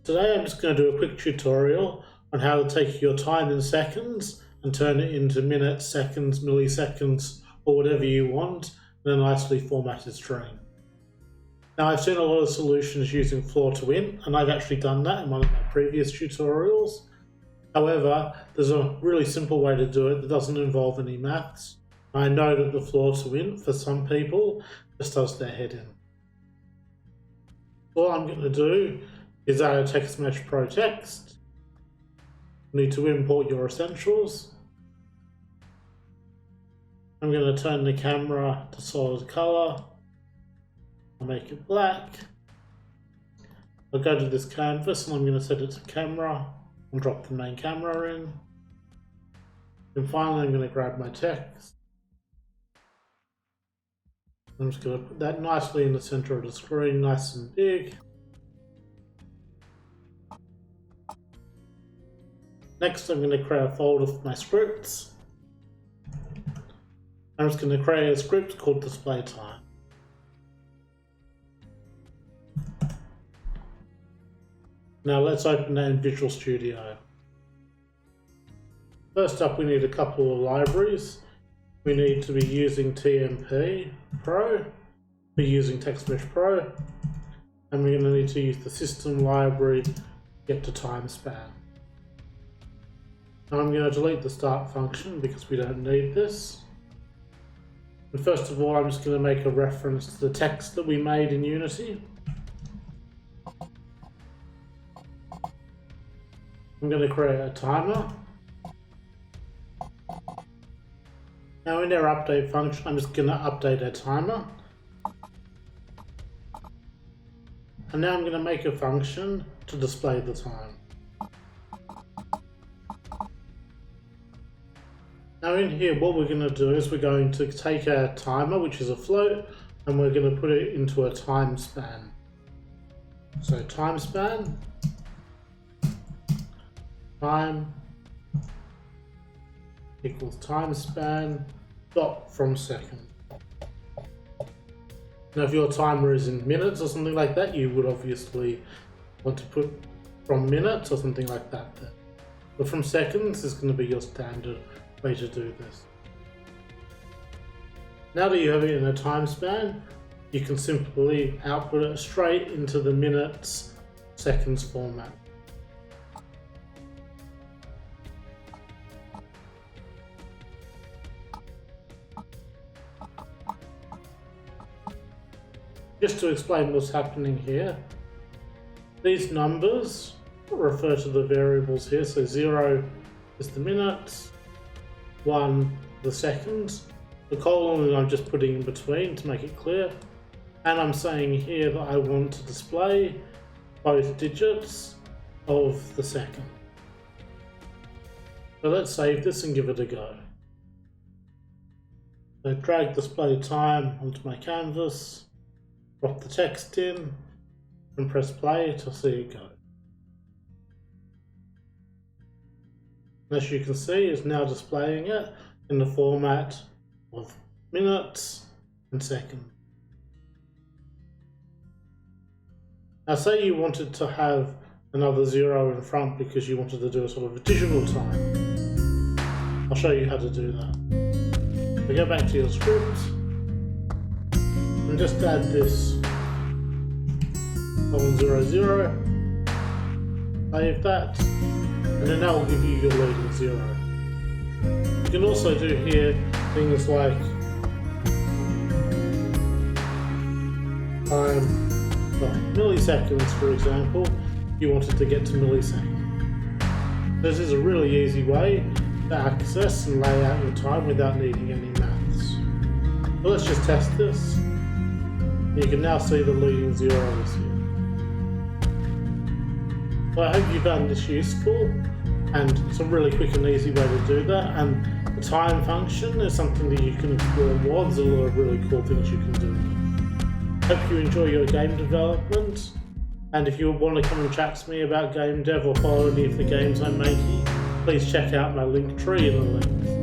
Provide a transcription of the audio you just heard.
Today I'm just going to do a quick tutorial on how to take your time in seconds and turn it into minutes, seconds, milliseconds, or whatever you want in a nicely formatted string. Now I've seen a lot of solutions using floor-to-int, and I've actually done that in one of my previous tutorials. However, there's a really simple way to do it that doesn't involve any maths. I know that the floor-to-int for some people just does their head in. All I'm going to do is add a text mesh pro text. You need to import your essentials. I'm going to turn the camera to solid color. I'll make it black. I'll go to this canvas and I'm going to set it to camera and drop the main camera in. And finally I'm going to grab my text. I'm just going to put that nicely in the center of the screen, nice and big. Next, I'm going to create a folder for my scripts. I'm just going to create a script called display time. Now let's open that in Visual Studio. First up, we need a couple of libraries. We need to be using TMP Pro, we're using TextMesh Pro, and we're going to need to use the system library to get to time span. Now I'm going to delete the start function because we don't need this. And first of all, I'm just going to make a reference to the text that we made in Unity. I'm going to create a timer. Now in our update function, I'm just going to update our timer. And now I'm going to make a function to display the time. Now in here, what we're going to do is we're going to take our timer, which is a float, and we're going to put it into a time span. So time span, time equals time span dot from second. Now if your timer is in minutes or something like that, you would obviously want to put from minutes or something like that there. But from seconds is going to be your standard way to do this. Now that you have it in a time span, you can simply output it straight into the minutes, seconds format. Just to explain what's happening here, these numbers refer to the variables here. So 0 is the minutes, 1 the seconds, the colon I'm just putting in between to make it clear, and I'm saying here that I want to display both digits of the second. So let's save this and give it a go. So drag display time onto my canvas, drop the text in, and press play to see it go. As you can see, it's now displaying it in the format of minutes and seconds. Now say you wanted to have another 0 in front because you wanted to do a sort of additional time. I'll show you how to do that. So go back to your script and just add this 0, save that, and then that will give you your leading 0. You can also do here things like time, milliseconds for example, you wanted to get to milliseconds. This is a really easy way to access and lay out your time without needing any maths. But let's just test this. You can now see the leading 0s here. So I hope you found this useful, and it's a really quick and easy way to do that, and the time function is something that you can explore more. There's a lot of really cool things you can do. Hope you enjoy your game development, and if you want to come and chat to me about game dev or follow any of the games I'm making, please check out my link tree in the links.